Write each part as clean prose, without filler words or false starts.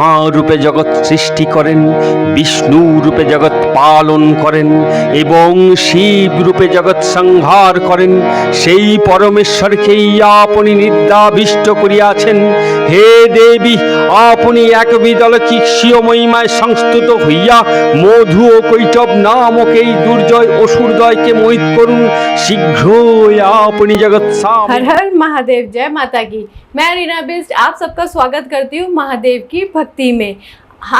মা রূপে জগৎ সৃষ্টি করেন, বিষ্ণু রূপে জগৎ পালন করেন এবং শিব রূপে জগৎ সংহার করেন, সেই পরমেশ্বরকেই আপনি নির্দাবিষ্ট করিয়াছেন। হে দেবী, আপনি একবিদ অলৌকিকীয় মহিমায় সংস্তুত হইয়া মধু ও কৈটব নামক এই দুর্জয় অসুরদয়কে মোহিত করুন। शीघ्र अपनी जगत साम। हर हर महादेव, जय माता की। मैं रीना बिस्ट आप सबका स्वागत करती हूँ महादेव की भक्ति में।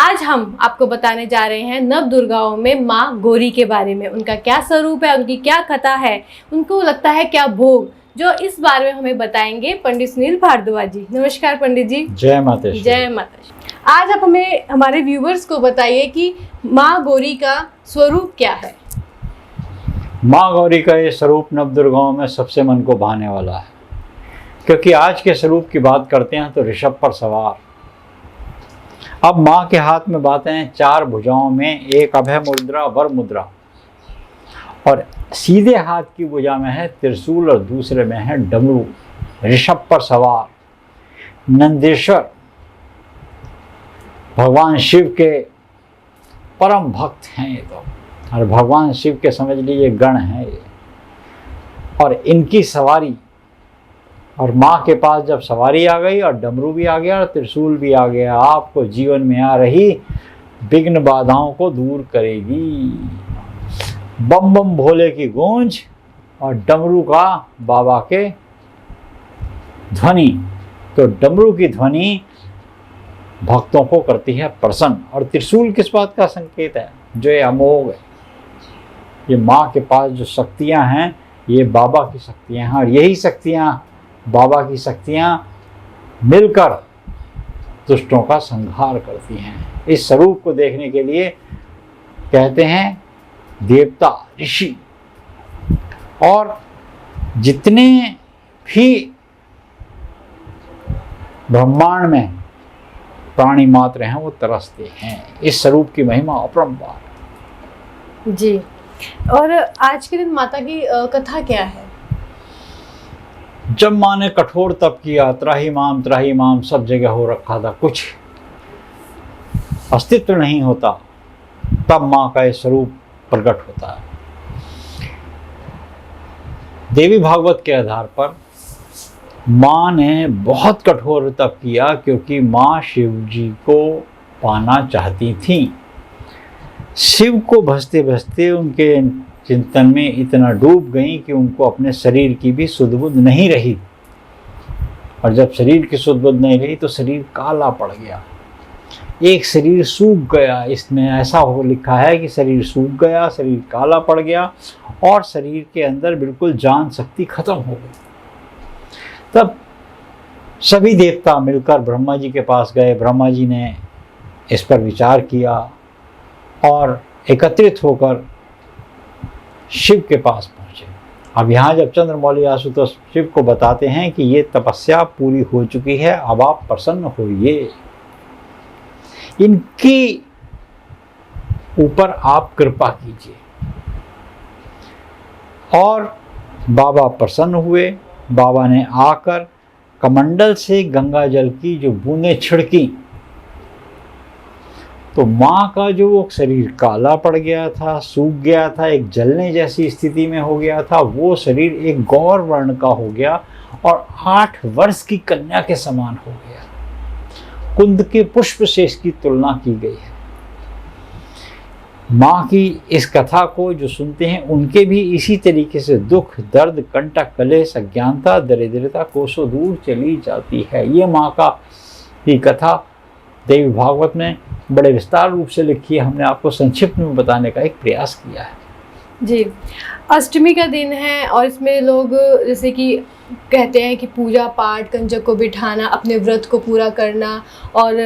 आज हम आपको बताने जा रहे हैं नव दुर्गाओं में माँ गौरी के बारे में। उनका क्या स्वरूप है, उनकी क्या कथा है, उनको लगता है क्या भोग, जो इस बारे में हमें बताएंगे पंडित सुनील भारद्वाज जी। नमस्कार पंडित जी। जय माता दी। जय माता दी। आज आप हमें हमारे व्यूवर्स को बताइए कि माँ गौरी का स्वरूप क्या है। माँ गौरी का ये स्वरूप नवदुर्गाओं में सबसे मन को भाने वाला है, क्योंकि आज के स्वरूप की बात करते हैं तो ऋषभ पर सवार। अब माँ के हाथ में बातें हैं, चार भुजाओं में एक अभय मुद्रा वर मुद्रा, और सीधे हाथ की भुजा में है त्रिशूल और दूसरे में है डमरू। ऋषभ पर सवार नंदीश्वर भगवान शिव के परम भक्त हैं ये तो, और भगवान शिव के समझ लीजिए गण हैं ये, और इनकी सवारी, और माँ के पास जब सवारी आ गई और डमरू भी आ गया और त्रिशूल भी आ गया, आपको जीवन में आ रही विघ्न बाधाओं को दूर करेगी। बम बम भोले की गूंज और डमरू का बाबा के ध्वनि, तो डमरू की ध्वनि भक्तों को करती है प्रसन्न। और त्रिशूल किस बात का संकेत है? जो ये अमोघ है, ये माँ के पास जो शक्तियाँ हैं ये बाबा की शक्तियाँ हैं, और यही शक्तियाँ बाबा की शक्तियाँ मिलकर दुष्टों का संहार करती हैं। इस स्वरूप को देखने के लिए कहते हैं देवता ऋषि और जितने भी ब्रह्मांड में प्राणी मात्र हैं वो तरसते हैं। इस स्वरूप की महिमा अपरंपार जी। और आज के दिन माता की कथा क्या है? जब माँ ने कठोर तप किया, त्राही माम सब जगह हो रखा था, कुछ अस्तित्व नहीं होता, तब माँ का ये स्वरूप प्रकट होता है। देवी भागवत के आधार पर माँ ने बहुत कठोर तप किया, क्योंकि माँ शिव जी को पाना चाहती थी। शिव को भजते भजते उनके चिंतन में इतना डूब गई कि उनको अपने शरीर की भी सुध बुध नहीं रही, और जब शरीर की सुध बुध नहीं रही तो शरीर काला पड़ गया, एक शरीर सूख गया। इसमें ऐसा हो लिखा है कि शरीर सूख गया, शरीर काला पड़ गया, और शरीर के अंदर बिल्कुल जान शक्ति खत्म हो गई। तब सभी देवता मिलकर ब्रह्मा जी के पास गए। ब्रह्मा जी ने इस पर विचार किया और एकत्रित होकर शिव के पास पहुँचे। अब यहाँ जब चंद्रमौली आशुतोष शिव को बताते हैं कि ये तपस्या पूरी हो चुकी है, अब आप प्रसन्न होइए, इनकी ऊपर आप कृपा कीजिए। और बाबा प्रसन्न हुए। बाबा ने आकर कमंडल से गंगा जल की जो बूंदें छिड़की, तो माँ का जो वो शरीर काला पड़ गया था, सूख गया था, एक जलने जैसी स्थिति में हो गया था, वो शरीर एक गौर वर्ण का हो गया और 8 वर्ष की कन्या के समान हो गया। कुंद के पुष्प से इसकी तुलना की गई है। माँ की इस कथा को जो सुनते हैं उनके भी इसी तरीके से दुख, दर्द, कंटक, कलेश, अज्ञानता, दरिद्रता कोसों दूर चली जाती है। ये माँ का ही कथा देवी भागवत में बड़े विस्तार रूप से लिखी है। हमने आपको संक्षिप्त में बताने का एक प्रयास किया है। जी। अष्टमी का दिन है और इसमें लोग जैसे कि कहते हैं कि पूजा पाठ, कंजक को बिठाना, अपने व्रत को पूरा करना, और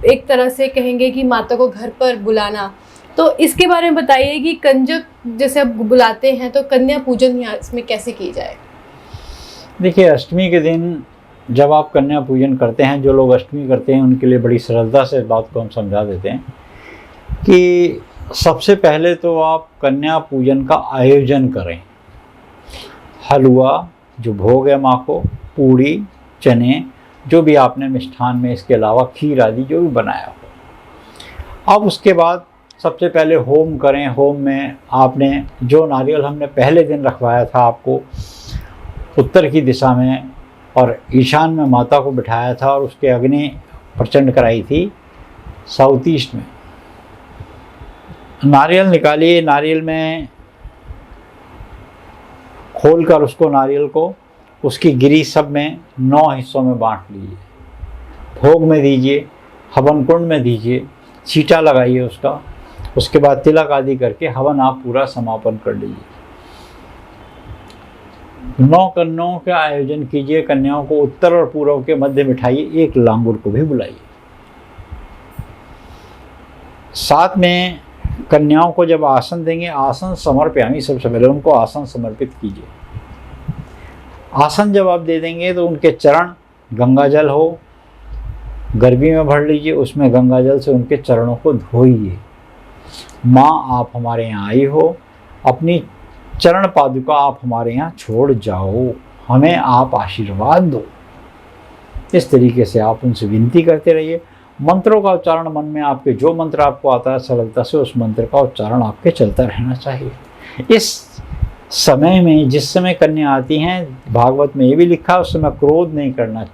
एक तरह से कहेंगे कि माता को घर पर बुलाना। तो इसके बारे में बताइए कि कंजक जैसे अब बुलाते हैं तो कन्या पूजन यहाँ इसमें कैसे की जाए? देखिए, अष्टमी के दिन जब आप कन्या पूजन करते हैं, जो लोग अष्टमी करते हैं उनके लिए बड़ी सरलता से इस बात को हम समझा देते हैं कि सबसे पहले तो आप कन्या पूजन का आयोजन करें। हलवा जो भोग है माँ को, पूड़ी, चने, जो भी आपने मिष्ठान में इसके अलावा खीर आदि जो भी बनाया हो, अब उसके बाद सबसे पहले होम करें। होम में आपने जो नारियल हमने पहले दिन रखवाया था आपको उत्तर की दिशा में और ईशान में माता को बिठाया था और उसके अग्नि प्रचंड कराई थी साउथ ईस्ट में। नारियल निकालिए, नारियल में खोलकर उसको नारियल को उसकी गिरी सब में 9 हिस्सों में बांट लीजिए। भोग में दीजिए, हवन कुंड में दीजिए, छींटा लगाइए उसका। उसके बाद तिलक आदि करके हवन आप पूरा समापन कर लीजिए। 9 कन्याओं का आयोजन कीजिए। कन्याओं को उत्तर और पूर्व के मध्य बिठाइए। एक लांगुर को भी बुलाइए। साथ में कन्याओं को जब आसन देंगे, आसन समर्पयामी, सबसे पहले उनको आसन समर्पित कीजिए। आसन जब आप दे देंगे तो उनके चरण गंगा जल हो, गर्मी में भर लीजिए, उसमें गंगा जल से उनके चरणों को धोइए। माँ आप हमारे यहाँ आई हो, अपनी चरण पादुका आप हमारे यहाँ छोड़ जाओ, हमें आप आशीर्वाद दो। इस तरीके से आप उनसे विनती करते रहिए। मंत्रों का उच्चारण मन में आपके जो मंत्र आपको आता है सरलता से उस मंत्र का उच्चारण आपके चलता रहना चाहिए। इस समय में जिस समय कन्या आती हैं, भागवत में ये भी लिखा है, उस समय क्रोध नहीं करना,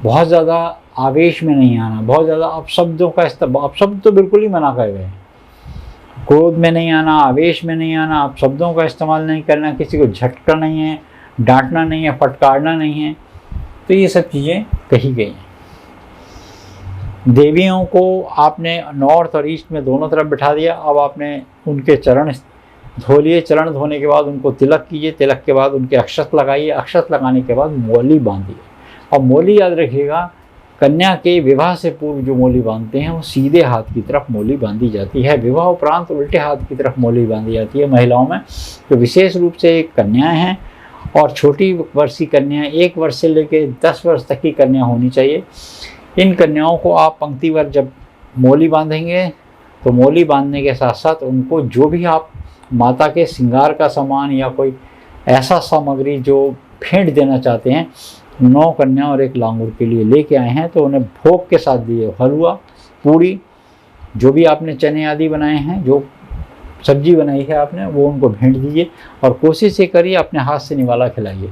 बहुत ज़्यादा आवेश में नहीं आना, बहुत ज़्यादा अपशब्दों का अपशब्द तो बिल्कुल ही मना कर गए। क्रोध में नहीं आना, आवेश में नहीं आना, अपशब्दों का इस्तेमाल नहीं करना, किसी को झटका नहीं है, डांटना नहीं है, फटकारना नहीं है। तो ये सब चीज़ें कही गई हैं। देवियों को आपने नॉर्थ और ईस्ट में दोनों तरफ बिठा दिया। अब आपने उनके चरण धो लिए। चरण धोने के बाद उनको तिलक कीजिए। तिलक के बाद उनके अक्षत लगाइए। अक्षत लगाने के बाद मोली बांधिए। अब मोली याद रखिएगा, कन्या के विवाह से पूर्व जो मोली बांधते हैं वो सीधे हाथ की तरफ मोली बांधी जाती है। विवाह उपरांत उल्टे हाथ की तरफ मोली बांधी जाती है महिलाओं में। तो विशेष रूप से कन्याएं हैं और छोटी वर्ष की कन्याएं, 1 वर्ष से लेकर 10 वर्ष तक की कन्या होनी चाहिए। इन कन्याओं को आप पंक्तिवर जब मोली बांधेंगे तो मोली बांधने के साथ साथ उनको जो भी आप माता के श्रृंगार का सामान या कोई ऐसा सामग्री जो भेंट देना चाहते हैं, 9 कन्या और 1 लांगुर के लिए लेके आए हैं, तो उन्हें भोग के साथ दिए। हलवा, पूड़ी, जो भी आपने चने आदि बनाए हैं, जो सब्जी बनाई है आपने, वो उनको भेंट दीजिए। और कोशिश ये करिए अपने हाथ से निवाला खिलाइए।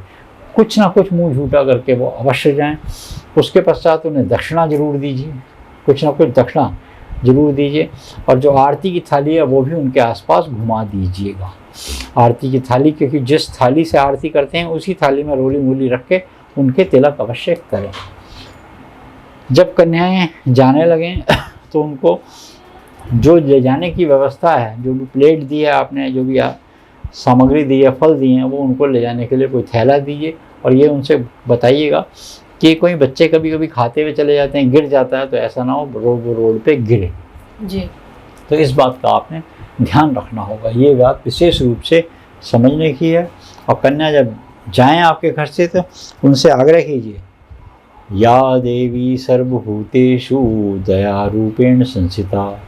कुछ ना कुछ मुंह झूठा करके वो अवश्य जाएं। उसके पश्चात उन्हें दक्षिणा जरूर दीजिए, कुछ ना कुछ दक्षिणा जरूर दीजिए। और जो आरती की थाली है वो भी उनके आसपास घुमा दीजिएगा। आरती की थाली, क्योंकि जिस थाली से आरती करते हैं उसी थाली में रोली मूली रख के उनके तिलक अवश्य करें। जब कन्याएं जाने लगें तो उनको जो ले जाने की व्यवस्था है, जो भी प्लेट दी है आपने, जो भी सामग्री दी है, फल दिए हैं, वो उनको ले जाने के लिए कोई थैला दीजिए। और ये उनसे बताइएगा कि कोई बच्चे कभी कभी खाते हुए चले जाते हैं, गिर जाता है, तो ऐसा ना हो रोड पे गिरे जी। तो इस बात का आपने ध्यान रखना होगा। ये बात विशेष रूप से समझने की है। और कन्या जब जाएं आपके घर से तो उनसे आग्रह कीजिए, या देवी सर्वभूतेषु दया रूपेण संस्थिता,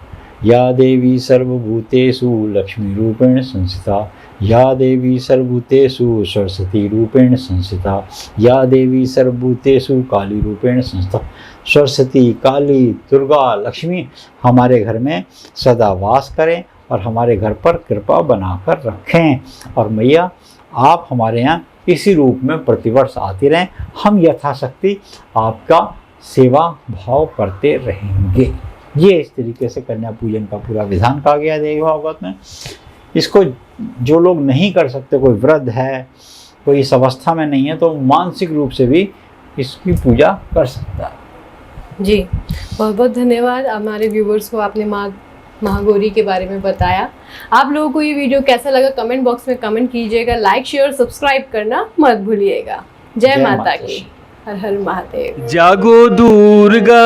या देवी सर्वभूतेषु लक्ष्मी रूपेण संस्थिता, या देवी सर्वभूतेषु सरस्वती रूपेण संस्थिता, या देवी सर्वभूतेषु काली रूपेण संस्थिता। सरस्वती, काली, दुर्गा, लक्ष्मी हमारे घर में सदा वास करें और हमारे घर पर कृपा बनाकर रखें। और मैया आप हमारे यहाँ इसी रूप में प्रतिवर्ष आती रहें, हम यथाशक्ति आपका सेवा भाव करते रहेंगे। ये इस तरीके से कन्या पूजन का पूरा विधान कहा गया देवी भागवत में। इसको जो लोग नहीं कर सकते, कोई वृद्ध है, कोई इस अवस्था में नहीं है, तो मानसिक रूप से भी इसकी पूजा कर सकता है। जी, बहुत बहुत धन्यवाद। हमारे व्यूवर्स को आपने महागौरी के बारे में बताया। आप लोगों को ये वीडियो कैसा लगा कमेंट बॉक्स में कमेंट कीजिएगा। लाइक, शेयर, सब्सक्राइब करना मत भूलिएगा। जय माता की। हर हर महादेव। जागो दुर्गा,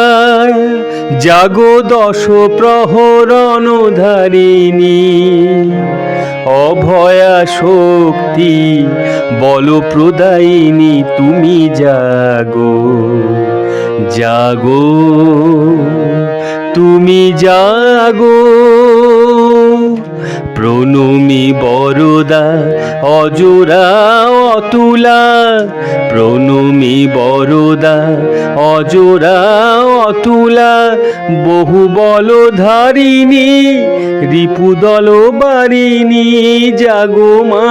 जागो दश प्रहरण धारिणी, अभया शक्ति बल प्रदायिनी तुमी जागो, जागो तुमी जागो, प्रण প্রণমি বরদা অজোড়া অতুলা, প্রণমি বরদা অজোড়া অতুলা, বহু বলধারিণী রিপুদল বারিণী জাগো মা।